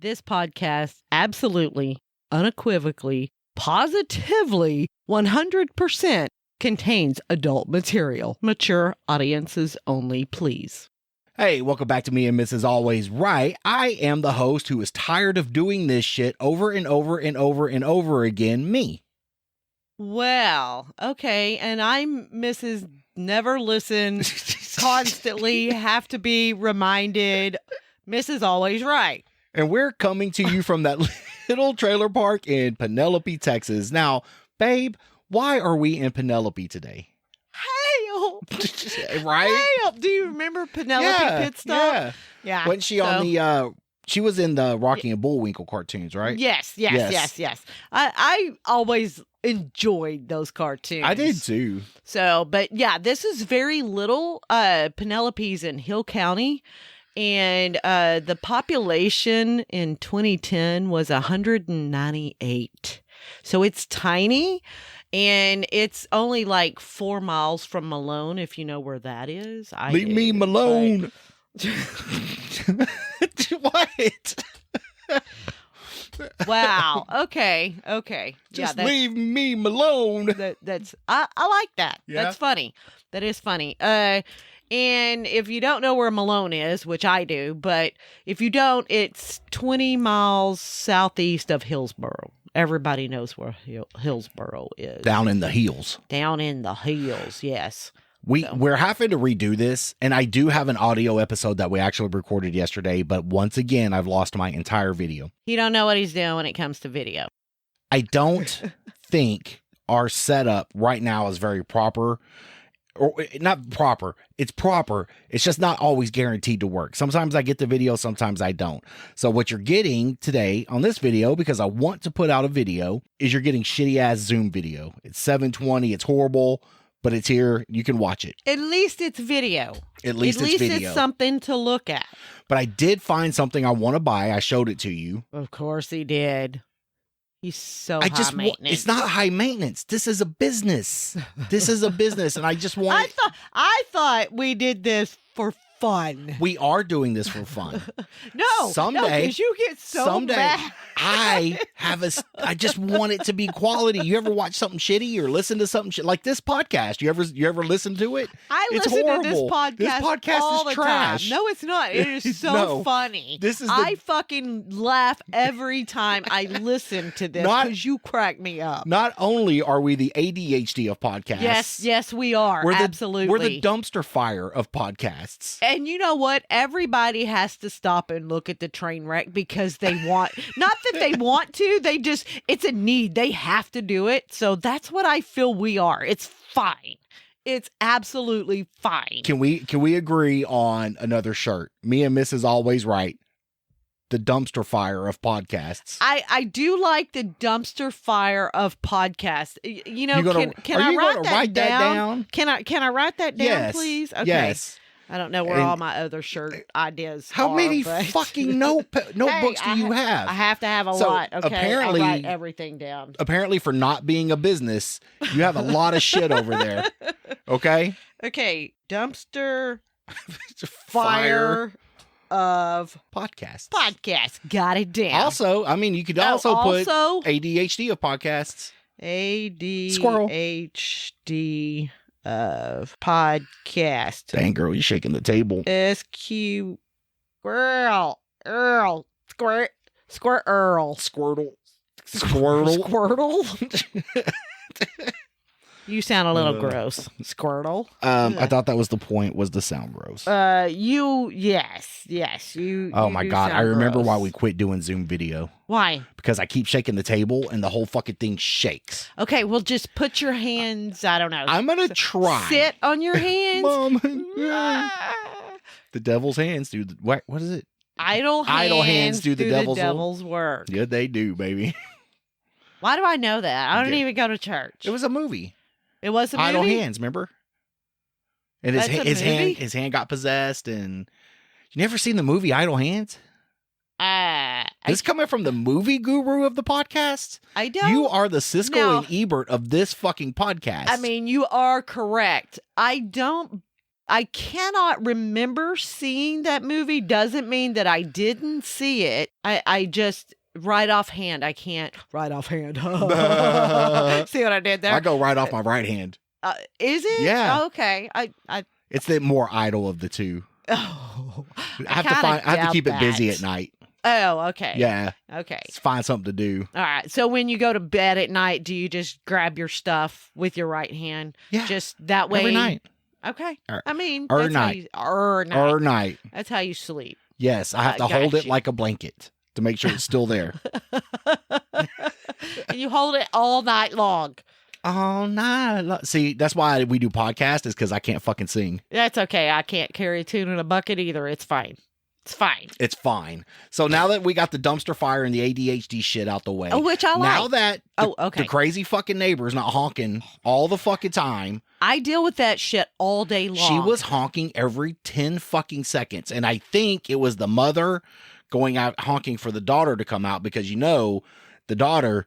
This podcast absolutely, unequivocally, positively, 100% contains adult material. Mature audiences only, please. Hey, welcome back to Me and Mrs. Always Right. I am the host who is tired of doing this shit over and over and over and over again, me. Well, okay, and I'm Mrs. Never Listen, constantly have to be reminded, Mrs. Always Right. And we're coming to you from that little trailer park in Penelope, Texas. Now, babe, why are we in Penelope today? Help! Right? Help! Do you remember Penelope Pit Stop? Yeah. Wasn't she on the, she was in the Rocky and Bullwinkle cartoons, right? Yes. I always enjoyed those cartoons. I did too. So, but yeah, this is very little. Penelope's in Hill County. And the population in 2010 was 198. So it's tiny. And it's only like 4 miles from Malone, if you know where that is. Leave me Malone. What? Wow. Okay. Just leave me Malone. That's I like that. Yeah. That's funny. That is funny. And if you don't know where Malone is, which I do, but if you don't, it's 20 miles southeast of Hillsboro. Everybody knows where Hillsboro is. Down in the hills. Down in the hills, yes. We're having to redo this, and I do have an audio episode that we actually recorded yesterday, but once again, I've lost my entire video. He don't know what he's doing when it comes to video. I don't think our setup right now is very proper. Or not proper. It's proper. It's just not always guaranteed to work. Sometimes I get the video, sometimes I don't. So what you're getting today on this video, because I want to put out a video, is you're getting shitty ass Zoom video. It's 720. It's horrible, but it's here. You can watch it. At least it's video. At least it's video. It's something to look at. But I did find something I want to buy. I showed it to you. Of course he did. He's so high maintenance. It's not high maintenance. This is a business. This is a business, and I just want. I thought we did this for fun. We are doing this for fun. Someday, because you get so mad. I just want it to be quality. You ever watch something shitty or listen to something like this podcast? You ever listen to it? It's listen horrible. to this podcast. This podcast all is the trash. Time. No, it's not. It is so funny. I fucking laugh every time I listen to this because you crack me up. Not only are we the ADHD of podcasts. Yes, we are. Absolutely. We're the dumpster fire of podcasts. And you know what? Everybody has to stop and look at the train wreck because they want, not that they want to, it's a need. They have to do it. So that's what I feel we are. It's fine. It's absolutely fine. Can we agree on another shirt? Me and Mrs. Always Right. The dumpster fire of podcasts. I do like the dumpster fire of podcasts. You know, can I write that down? Can I write that down, please? Okay. Yes. I don't know where all my other shirt ideas are. How many fucking notebooks do you have? I have to have a lot, okay? Apparently, I write everything down. Apparently, for not being a business, you have a lot of shit over there. Okay? Okay, dumpster fire of podcasts. Got it down. Also, I mean, you could also put ADHD of podcasts. ADHD of podcast. Dang, girl, you're shaking the table. SQ Squirrel. Squirtle. You sound a little gross. Squirtle. I thought that was the point, was to sound gross. Yes. Oh my God. I remember why we quit doing Zoom video. Why? Because I keep shaking the table and the whole fucking thing shakes. Okay, well, just put your hands, I don't know. I'm going to try. Sit on your hands. Mom. The devil's hands do what is it? Idle hands do the devil's work. Yeah, they do, baby. Why do I know that? I don't even go to church. It was a movie. It was a movie? Idle Hands, remember? And his hand got possessed, and you never seen the movie Idle Hands? This coming from the movie guru of the podcast? I don't. You are the Siskel and Ebert of this fucking podcast. I mean, you are correct. I don't I cannot remember seeing that movie. Doesn't mean that I didn't see it. I just, right offhand, I can't. Right offhand. See what I did there? I go right off my right hand. Is it? Yeah. Oh, okay. It's the more idle of the two. Oh, I have to keep it busy that. at night. Oh, okay. Yeah. Okay. Let's find something to do. All right. So when you go to bed at night, do you just grab your stuff with your right hand? Yeah. Just that way. Every night. Okay. I mean, Or that's night. Or night. Or night. That's how you sleep. Yes. I have to hold it you. like a blanket to make sure it's still there. And you hold it all night long. Oh, no. See, that's why we do podcasts, is because I can't fucking sing. That's okay. I can't carry a tune in a bucket either. It's fine. It's fine. It's fine. So now that we got the dumpster fire and the ADHD shit out the way, which I like. Now that okay. the crazy fucking neighbor's not honking all the fucking time. I deal with that shit all day long. She was honking every 10 fucking seconds. And I think it was the mother going out honking for the daughter to come out, because, the daughter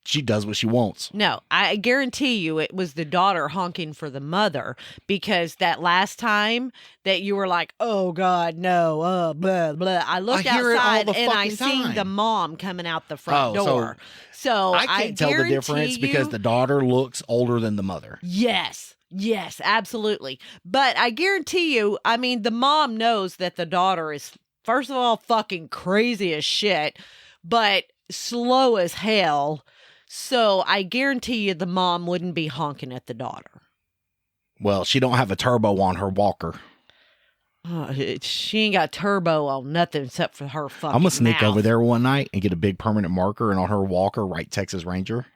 she does what she wants. No, I guarantee you it was the daughter honking for the mother, because that last time that you were like, oh, God, no, blah, blah. I looked outside and I seen the mom coming out the front door. So I can't tell the difference because the daughter looks older than the mother. Yes. Yes, absolutely. But I guarantee you, I mean, the mom knows that the daughter is, first of all, fucking crazy as shit, but slow as hell. So I guarantee you the mom wouldn't be honking at the daughter. Well, she don't have a turbo on her walker. She ain't got turbo on nothing except for her fucking I'm going to sneak mouth. over there one night and get a big permanent marker, and on her walker, write Texas Ranger.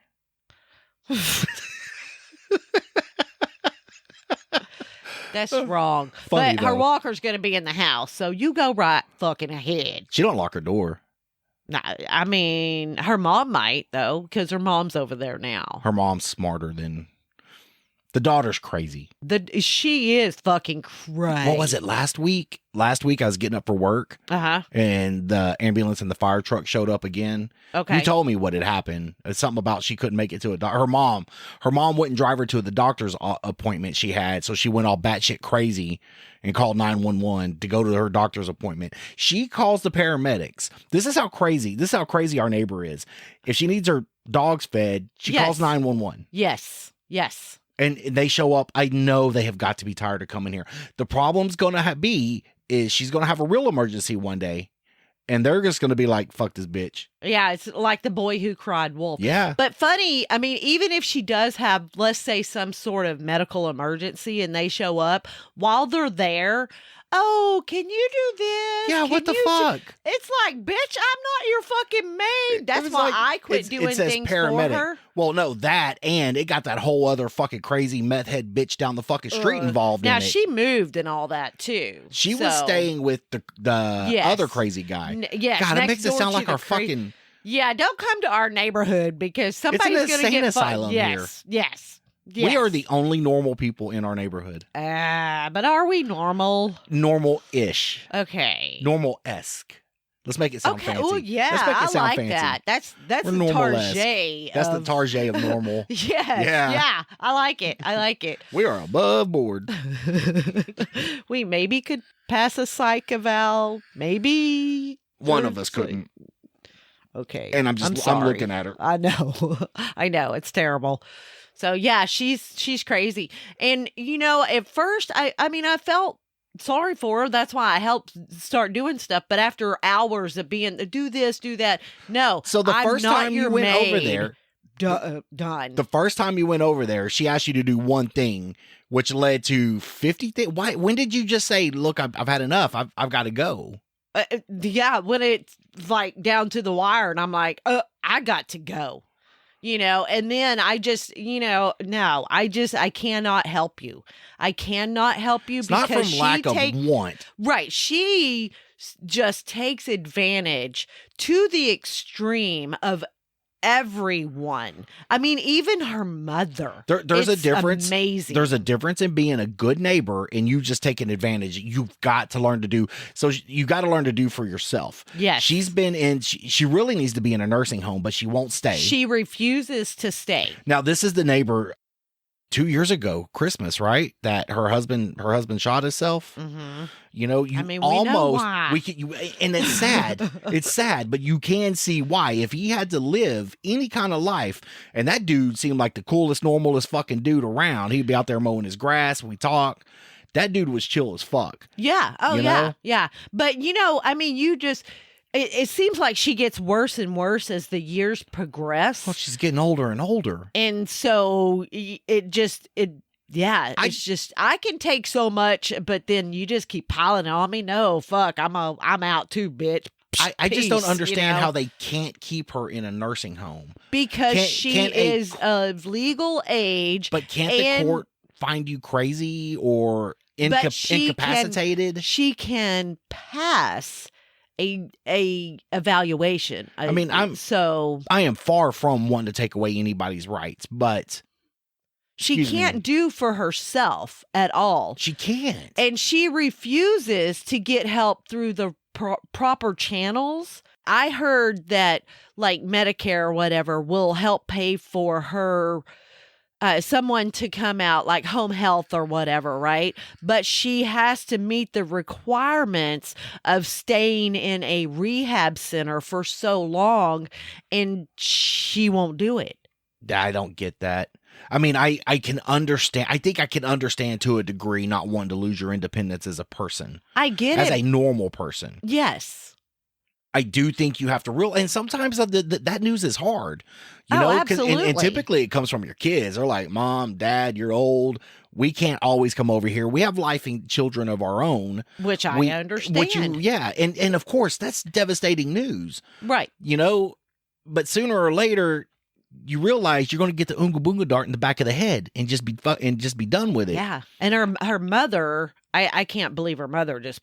That's wrong. Funny, but her though. walker's going to be in the house, so you go right fucking ahead. She don't lock her door. Nah, I mean, her mom might, though, because her mom's over there now. Her mom's smarter than... The daughter's crazy. She is fucking crazy. What was it, last week? Last week I was getting up for work, and the ambulance and the fire truck showed up again. Okay. You told me what had happened. It's something about she couldn't make it to a doctor. Her mom wouldn't drive her to the doctor's appointment she had, so she went all batshit crazy and called 911 to go to her doctor's appointment. She calls the paramedics. This is how crazy our neighbor is. If she needs her dogs fed, she calls 911. Yes. Yes. And they show up. I know they have got to be tired of coming here. The problem's going to be is she's going to have a real emergency one day, and they're just going to be like, fuck this bitch. Yeah, it's like the boy who cried wolf. Yeah. But funny, I mean, even if she does have, let's say, some sort of medical emergency and they show up, while they're there, oh, can you do this? Yeah, what the fuck? It's like, bitch, I'm not your fucking maid. That's why I quit doing things paramedic. for her. Well, no, that, and it got that whole other fucking crazy meth head bitch down the fucking street involved in it. Now, she moved and all that, too. She was staying with the other crazy guy. Yes, God, it makes it sound like our fucking... Yeah, don't come to our neighborhood because somebody's going to get... asylum here. Yes. We are the only normal people in our neighborhood. But are we normal? Normal-ish. Okay. Normal-esque. Let's make it sound fancy. Oh, yeah. Let's make it sound like fancy. that. That's We're the Target. That's the Target of normal. Yes. Yeah. I like it. We are above board. We maybe could pass a psych eval. Maybe. One of us couldn't. Okay. And I'm looking at her. I know. I know. It's terrible. So yeah, she's crazy. And at first I mean I felt sorry for her. That's why I helped start doing stuff. But after hours of being do this, do that, no. So the first time you went over there, done. The first time you went over there, she asked you to do one thing, which led to 50 things. Why? When did you just say, "Look, I've had enough. I've got to go"? Yeah, when it's like down to the wire, and I'm like, I got to go. And then I just, no, I cannot help you. I cannot help you it's because not from lack of want. Right. She just takes advantage to the extreme of everyone. I mean, even her mother. There's a difference. Amazing. There's a difference in being a good neighbor and you just taking advantage. You've got to learn to do. So you got to learn to do for yourself. Yes. She's been in. She really needs to be in a nursing home, but she won't stay. She refuses to stay. Now, this is the neighbor. 2 years ago, Christmas, right? That her husband shot himself. Mm-hmm. You know, you I mean, we know almost why. and it's sad. It's sad, but you can see why. If he had to live any kind of life, and that dude seemed like the coolest, normalest fucking dude around. He'd be out there mowing his grass. We talk. That dude was chill as fuck. Yeah. Oh, You yeah. know? Yeah. But, I mean, it seems like she gets worse and worse as the years progress. Well, she's getting older and older. And so I can take so much, but then you just keep piling on me. No, fuck, I'm out too, bitch. I just don't Peace, understand how they can't keep her in a nursing home. Because she is of legal age. But can't the court find you crazy or incapacitated? She can pass a evaluation. I mean, I am far from wanting to take away anybody's rights, but she can't do for herself at all. She can't. And she refuses to get help through the proper channels. I heard that like Medicare or whatever will help pay for her someone to come out, like home health or whatever, right? But she has to meet the requirements of staying in a rehab center for so long, and she won't do it. I don't get that. I mean, I can understand. I think I can understand to a degree not wanting to lose your independence as a person. I get it. As a normal person. Yes. I do think you have to and sometimes that news is hard, you know, absolutely. And typically it comes from your kids. They're like, Mom, Dad, you're old. We can't always come over here. We have life and children of our own. Which I understand. And of course, that's devastating news. Right. You know, but sooner or later, you realize you're going to get the Oonga Boonga dart in the back of the head and just be done with it. Yeah. And her mother, I can't believe her mother just,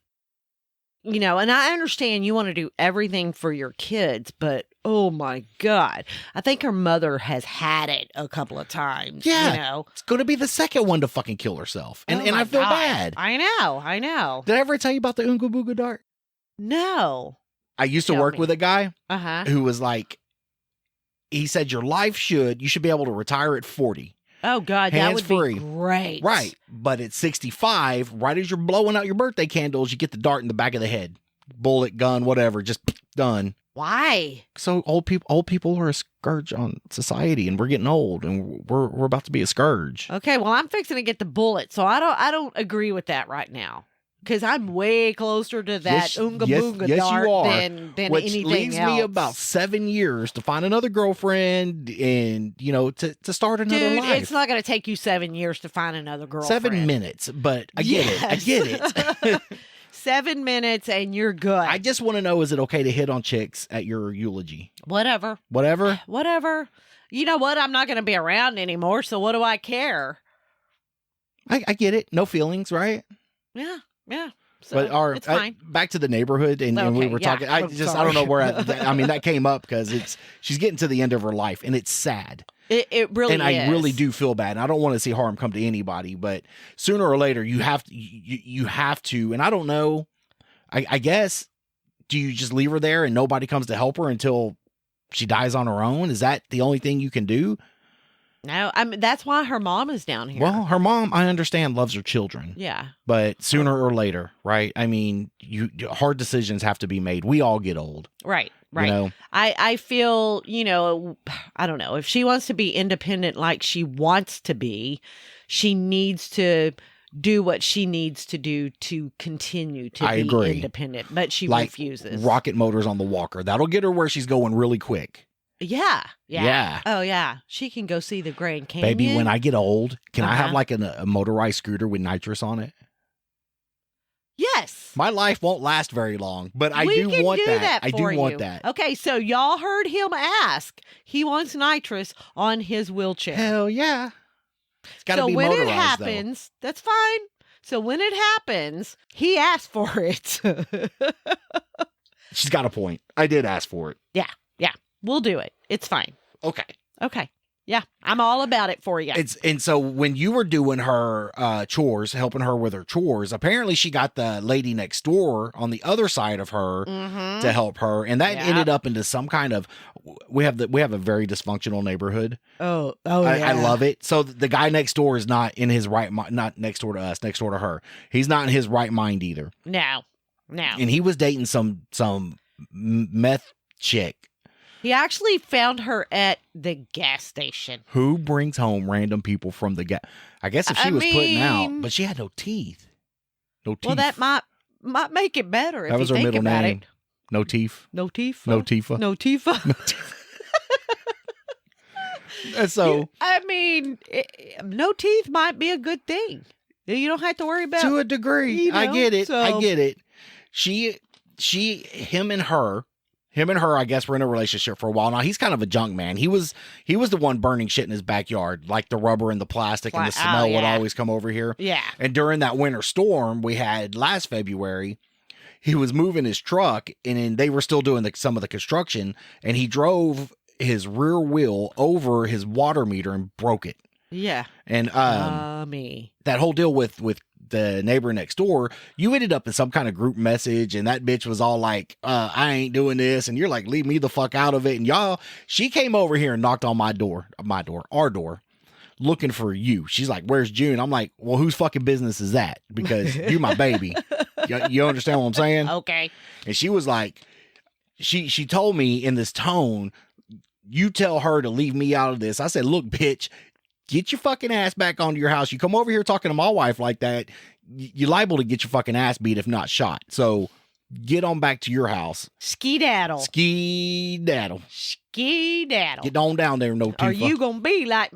and I understand you want to do everything for your kids, but oh my God, I think her mother has had it a couple of times. Yeah. It's going to be the second one to fucking kill herself. And I feel bad. I know. Did I ever tell you about the Oonga Boonga dart? No. I used to work with a guy who was like, he said, you should be able to retire at 40. Oh, God, that would be great. Right. But at 65, right as you're blowing out your birthday candles, you get the dart in the back of the head. Bullet, gun, whatever, just done. Why? So old people are a scourge on society, and we're getting old, and we're about to be a scourge. Okay, well, I'm fixing to get the bullet, so I don't agree with that right now. Because I'm way closer to that Oonga Boonga dart than which anything leaves else. me about 7 years to find another girlfriend and, to start another life. It's not going to take you 7 years to find another girlfriend. 7 minutes, but I get it. 7 minutes and you're good. I just want to know, is it okay to hit on chicks at your eulogy? Whatever. You know what? I'm not going to be around anymore, so what do I care? I get it. No feelings, right? Yeah. So but it's fine. Back to the neighborhood, and we were talking. I don't know where. I mean, that came up because she's getting to the end of her life, and it's sad. It really is. And I really do feel bad. And I don't want to see harm come to anybody, but sooner or later, you have to. And I don't know. I guess, do you just leave her there and nobody comes to help her until she dies on her own? Is that the only thing you can do? No, I mean, that's why her mom is down here. Well, her mom, I understand, loves her children. Yeah. But sooner or later, right? I mean, hard decisions have to be made. We all get old. Right. I feel, I don't know. If she wants to be independent like she wants to be, she needs to do what she needs to do to continue to be independent. But she refuses. Rocket motors on the walker. That'll get her where she's going really quick. Yeah. Oh, yeah. She can go see the Grand Canyon. Baby, when I get old, can I have like a motorized scooter with nitrous on it? Yes. My life won't last very long, but I do want that. I do want that. Okay, so y'all heard him ask. He wants nitrous on his wheelchair. Hell yeah. It's got to be motorized, when it happens, that's fine. So when it happens, he asked for it. She's got a point. I did ask for it. Yeah. We'll do it. It's fine. Okay. Yeah, I'm all about it for you. And so when you were doing her chores, helping her with her chores, apparently she got the lady next door on the other side of her to help her, and that ended up into some kind of. We have a very dysfunctional neighborhood. I love it. So the guy next door is not in his right mind. Not next door to us, next door to her. He's not in his right mind either. No. And he was dating some meth chick. He actually found her at the gas station. Who brings home random people from the gas? I guess if she was putting out, but she had no teeth. No teeth. Well, that might make it better if that was you her think middle about name. it. No teeth. No teeth. No Tifa. No Tifa. And so, I mean, no teeth might be a good thing. You don't have to worry about to a degree. I get it. so- I get it. Him and her, I guess, were in a relationship for a while. Now he's kind of a junk man. He was the one burning shit in his backyard, like the rubber and the plastic and the smell would always come over here. Yeah. And during that winter storm we had last February, he was moving his truck, and then they were still doing some of the construction, and he drove his rear wheel over his water meter and broke it. Yeah. And me. that whole deal with the neighbor next door, you ended up in some kind of group message, and that bitch was all like, I ain't doing this, and you're like, leave me the fuck out of it. And she came over here and knocked on our door, looking for you. She's like, where's June? I'm like, well, whose fucking business is that? Because you my baby. You understand what I'm saying? Okay. And she was like, she told me in this tone, you tell her to leave me out of this. I said, look, bitch, get your fucking ass back onto your house. You come over here talking to my wife like that, you're liable to get your fucking ass beat if not shot. So get on back to your house. Skedaddle. Skedaddle. Skedaddle. Get on down there, no Tifa. Are you going to be like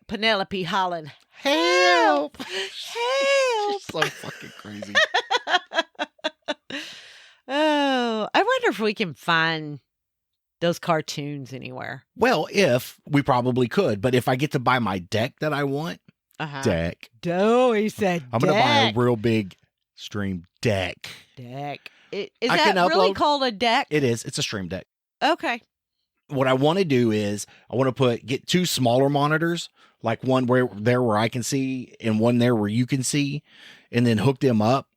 Penelope hollering, help? Help. So fucking crazy. Oh, I wonder if we can find those cartoons anywhere. Well, if we probably could, but if I get to buy my deck that I want, deck. Oh, he said I'm going to buy a real big stream deck. Deck. Is that really called a deck? It is. It's a stream deck. Okay. What I want to do is I want to get two smaller monitors, like one where I can see and one there where you can see, and then hook them up.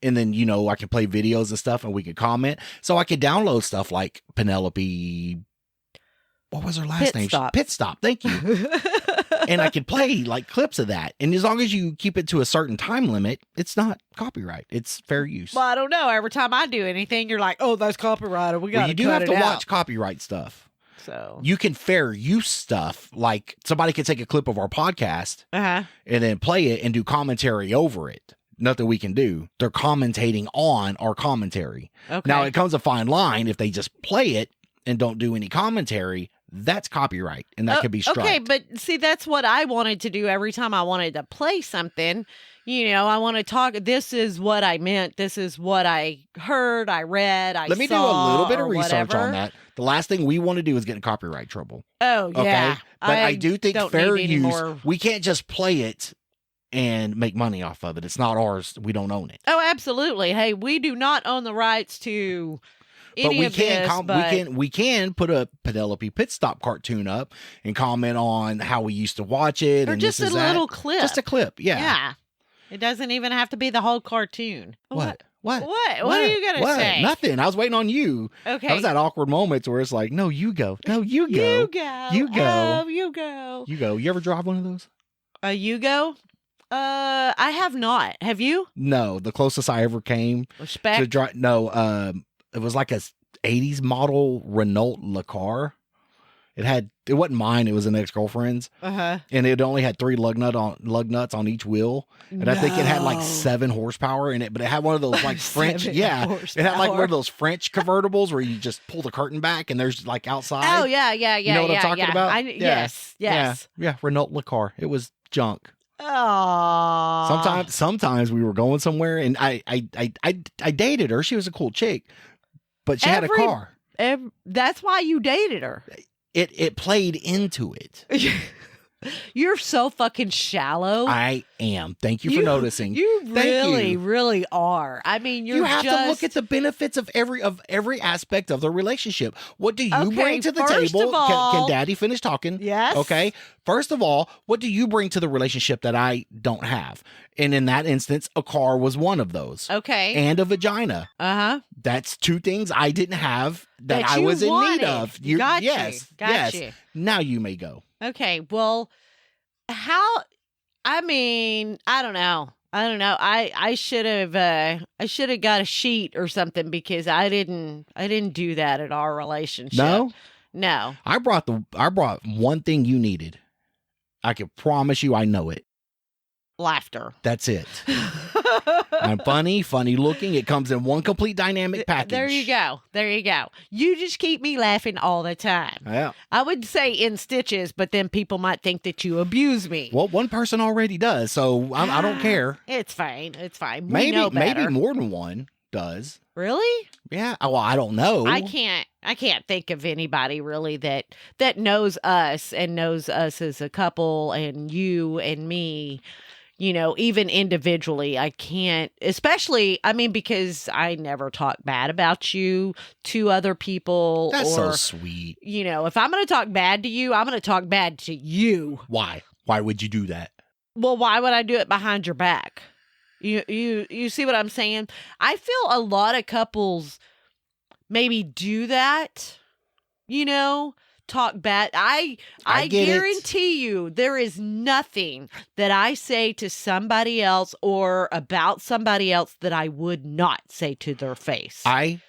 And then, I can play videos and stuff and we could comment. So I could download stuff like Penelope. What was her last name? Pit Stop. Thank you. And I could play like clips of that. And as long as you keep it to a certain time limit, it's not copyright. It's fair use. Well, I don't know. Every time I do anything, you're like, oh, that's copyrighted. We got to cut it out. You do have to watch copyright stuff. So you can fair use stuff. Like somebody could take a clip of our podcast and then play it and do commentary over it. Nothing we can do. They're commentating on our commentary. Okay. Now, it comes a fine line. If they just play it and don't do any commentary, that's copyright, and that could be struck. Okay, but see, that's what I wanted to do every time I wanted to play something. I want to talk. This is what I meant. This is what I heard, I read, Let me do a little bit of research on that. The last thing we want to do is get in copyright trouble. Oh, okay? yeah. But I do think fair use, we can't just play it and make money off of it. It's not ours. We don't own it. Oh, absolutely. Hey, we do not own the rights to any of this. We can put a Penelope Pit Stop cartoon up and comment on how we used to watch it. Or and just a little clip. Just a clip, yeah. Yeah. It doesn't even have to be the whole cartoon. What? What are you going to say? Nothing. I was waiting on you. Okay. That was that awkward moment where it's like, no, you go. No, you go. You go. You go. Oh, you go. You go. You ever drive one of those? A Yugo? I have not. Have you? No, the closest I ever came Respect. to drive. No, it was like a 80s model Renault Le-Car. It wasn't mine. It was an ex-girlfriend's. And it only had 3 lug nuts on each wheel. And I think it had like 7 horsepower in it, but it had one of those like French. Yeah. Horsepower. It had like one of those French convertibles where you just pull the curtain back and there's like outside. Oh, yeah. You know what I'm talking about? Yes. Yeah. Renault Le-Car. It was junk. Oh. Sometimes we were going somewhere and I dated her. She was a cool chick, but she had a car. That's why you dated her. It played into it. You're so fucking shallow. I am. Thank you for noticing. You Thank really, you. really are. I mean, You have to look at the benefits of every aspect of the relationship. What do you Okay, bring to the first table? of all- Can Daddy finish talking? Yes. Okay. First of all, what do you bring to the relationship that I don't have? And in that instance, a car was one of those. Okay. And a vagina. Uh-huh. That's two things I didn't have that I you was in wanted. need of. Got yes. you. Got yes. you. Now you may go. Okay. Well, I mean, I don't know. I should have got a sheet or something because I didn't do that in our relationship. No. I brought one thing you needed. I can promise you I know it. Laughter. That's it. I'm funny looking. It comes in one complete dynamic package. There you go. You just keep me laughing all the time. Yeah. I would say in stitches, but then people might think that you abuse me. Well, one person already does, so I don't care. It's fine. We know Maybe better. more than one does. Really? Yeah. Well, I don't know. I can't think of anybody really that knows us and knows us as a couple and you and me. You know, even individually, I can't, especially, I mean, because I never talk bad about you to other people. That's or, so sweet. You know, if I'm going to talk bad to you, I'm going to talk bad to you. Why? Why would you do that? Well, why would I do it behind your back? You see what I'm saying? I feel a lot of couples maybe do that, you know, talk bad. I guarantee you there is nothing that I say to somebody else or about somebody else that I would not say to their face. I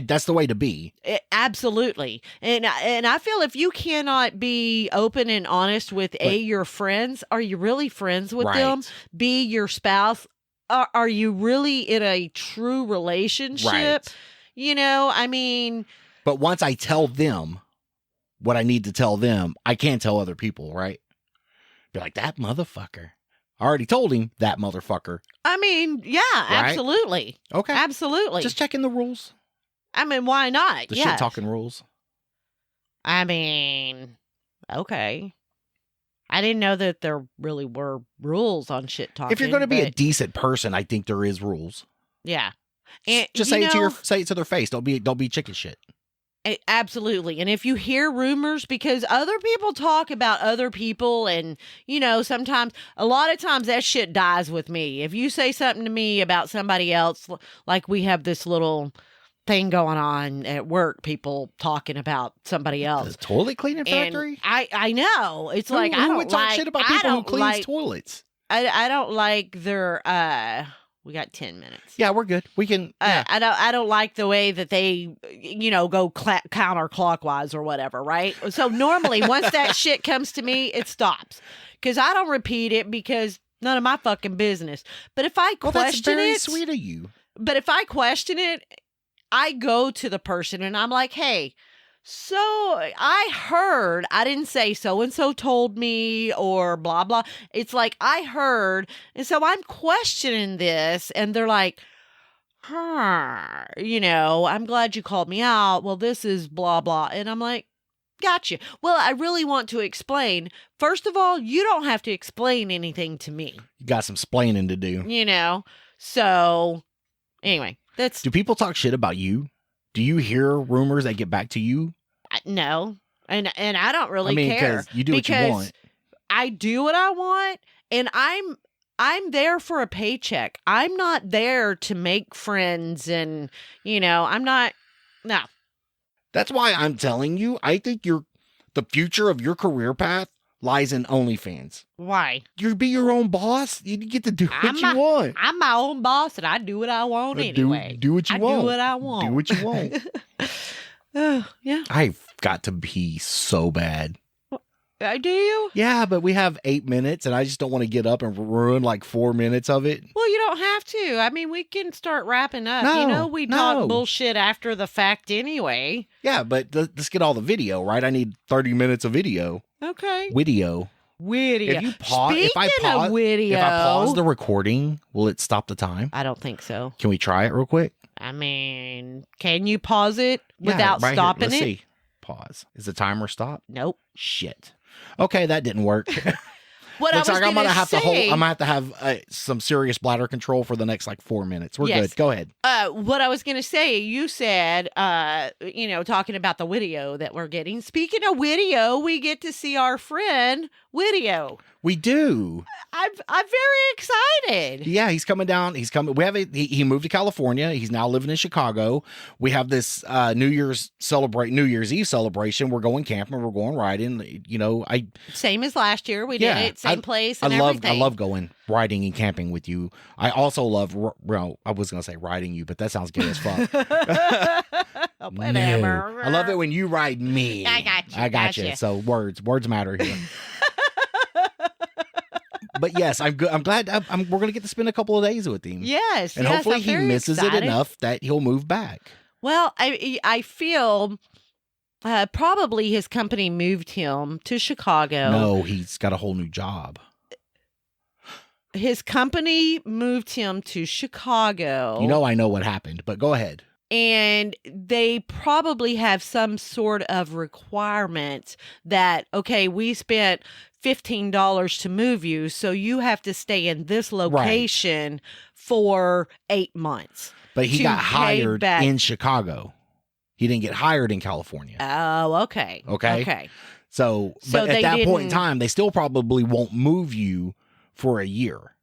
that's the way to be. Absolutely. And I feel if you cannot be open and honest with your friends, are you really friends with them? B, your spouse, are you really in a true relationship? Right. You know, I mean. But once I tell them what I need to tell them, I can't tell other people, right? Be like, that motherfucker. I already told him that motherfucker. I mean, yeah, right? Absolutely. Okay. Absolutely. Just checking the rules. I mean, why not? The shit talking rules. I mean, okay. I didn't know that there really were rules on shit talking. If you're going to be a decent person, I think there is rules. Yeah. And, just say it to their face. Don't be chicken shit. Absolutely. And if you hear rumors, because other people talk about other people and, you know, sometimes, a lot of times that shit dies with me. If you say something to me about somebody else, like we have this little thing going on at work, people talking about somebody else. The toilet cleaning factory? I know. It's like, I who don't would talk like, shit about people who cleans toilets? I don't like their, we got 10 minutes. Yeah, we're good. We can. Yeah. I don't like the way that they, you know, go counterclockwise or whatever, right? So normally, once that shit comes to me, it stops because I don't repeat it because none of my fucking business. But if I question that's very it, sweet of you. But if I question it, I go to the person and I'm like, hey. So I heard, I didn't say so-and-so told me or blah, blah. It's like I heard. And so I'm questioning this and they're like, you know, I'm glad you called me out. Well, this is blah, blah. And I'm like, gotcha. Well, I really want to explain. First of all, you don't have to explain anything to me. You got some splaining to do. You know? So anyway, that's. Do people talk shit about you? Do you hear rumors that get back to you? No. And I don't really care. You do what you want. I do what I want, and I'm there for a paycheck. I'm not there to make friends and, you know, I'm not. No. That's why I'm telling you, I think the future of your career path lies in OnlyFans. Why? You be your own boss. You get to do what you want. I'm my own boss, and I do what I want anyway. Do what you want. I do what I want. Do what you want. Yeah. I've got to pee so bad. Do you? Yeah, but we have 8 minutes, and I just don't want to get up and ruin like 4 minutes of it. Well, you don't have to. I mean, we can start wrapping up. You know, we talk bullshit after the fact anyway. Yeah, but let's get all the video, right? I need 30 minutes of video. Okay. Video. If you pause, if I pause the recording, will it stop the time? I don't think so. Can we try it real quick? I mean, can you pause it without stopping it? Let's see. Pause. Is the timer stopped? Nope. Shit. Okay, that didn't work. What Looks I was like I'm gonna I'm gonna have to have some serious bladder control for the next like 4 minutes. We're Yes. good. Go ahead. What I was going to say, you said, talking about the video that we're getting. Speaking of video, we get to see our friend Video. We do. I'm very excited. Yeah, he's coming down. He's coming. He moved to California. He's now living in Chicago. We have this New Year's Eve celebration. We're going camping. We're going riding. Same as last year. We did it same place. And I love going riding and camping with you. I also love. I was gonna say riding you, but that sounds gay as fuck. Whatever. No. I love it when you ride me. I got you. I got you. So words matter here. But yes, I'm good. I'm glad we're gonna get to spend a couple of days with him. Yes, and hopefully I'm he very misses excited. it enough that he'll move back. Well, I feel probably his company moved him to Chicago. No, he's got a whole new job. His company moved him to Chicago. I know what happened, but go ahead. And they probably have some sort of requirement that, okay, we spent $15 to move you, so you have to stay in this location for 8 months. But he to got pay hired back. in Chicago. He didn't get hired in California. Oh, okay. Okay. So So but at they that point in didn't- time, they still probably won't move you for a year.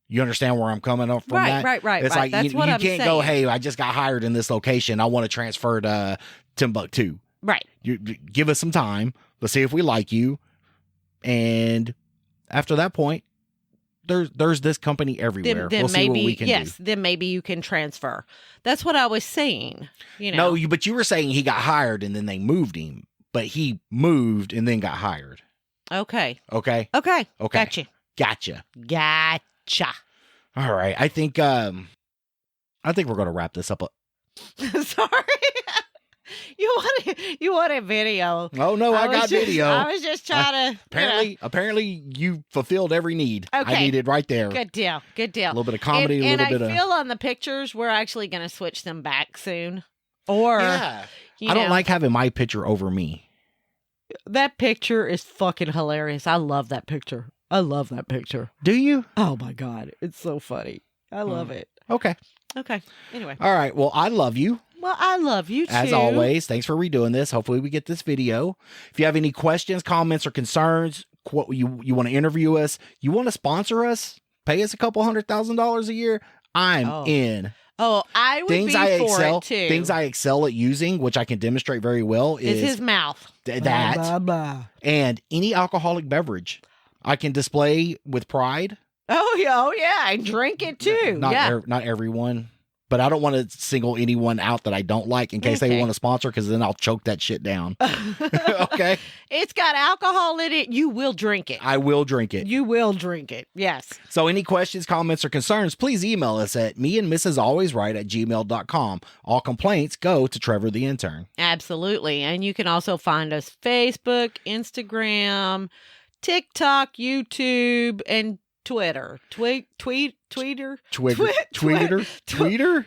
You understand where I'm coming up from that? Right. It's like That's you what I'm can't saying. go, hey, I just got hired in this location. I want to transfer to Timbuktu. Right. You give us some time. Let's see if we like you. And after that point, there's this company everywhere. Then we'll see what we can do. then maybe you can transfer. That's what I was saying. No, but you were saying he got hired and then they moved him. But he moved and then got hired. Okay. Okay? Okay. Okay. Gotcha. All right. I think we're going to wrap this up. Sorry. You want a video. Oh, no, I got video. I was just trying to. Apparently, you fulfilled every need I Okay. needed right there. Good deal. A little bit of comedy, And a little bit I of... feel on the pictures we're actually going to switch them back soon. Or Yeah. I don't like having my picture over me. that picture is fucking hilarious. I love that picture. Do you? Oh my god, it's so funny. I love it. Okay. Okay. Anyway, All right. Well, I love you. well, I love you too. As always, thanks for redoing this. Hopefully we get this video. If you have any questions, comments, or concerns, you want to interview us, you want to sponsor us, pay us a couple $100,000 a year, I'm in. Oh, I would Things be I for excel, it too. things I excel at using, which I can demonstrate very well, is is his mouth. that Blah, blah, blah. and any alcoholic beverage I can display with pride. Oh yeah, I drink it too. Not everyone. But I don't want to single anyone out that I don't like in case they Okay. want to sponsor, because then I'll choke that shit down. Okay? It's got alcohol in it. You will drink it. I will drink it. You will drink it. Yes. So any questions, comments, or concerns, please email us at meandmrsalwaysright@gmail.com. All complaints go to Trevor the intern. Absolutely. And you can also find us Facebook, Instagram, TikTok, YouTube, and Twitter. Tweeter? Twitter? Twi- Tweeter? Tweeter?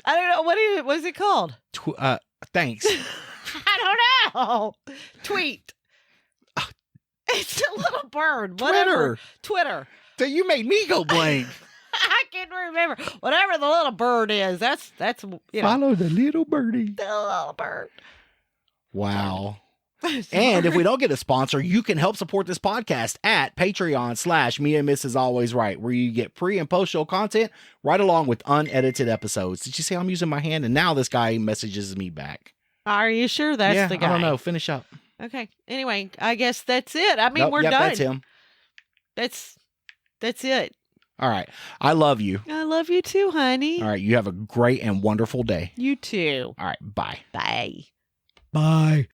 I don't know. What is it called? Thanks. I don't know. Tweet. It's a little bird. Whatever. Twitter. So you made me go blank. I can't remember. Whatever the little bird is, that's Follow the little birdie. the little bird. Wow. And if we don't get a sponsor, you can help support this podcast at Patreon/Me and Mrs. Always Right, where you get pre and post show content right along with unedited episodes. Did you see I'm using my hand? And now this guy messages me back. Are you sure that's the guy? I don't know. Finish up. Okay. Anyway, I guess that's it. I mean, Nope, we're yep, done. That's him. That's it. All right. I love you. I love you too, honey. All right. You have a great and wonderful day. You too. All right. Bye. Bye. Bye.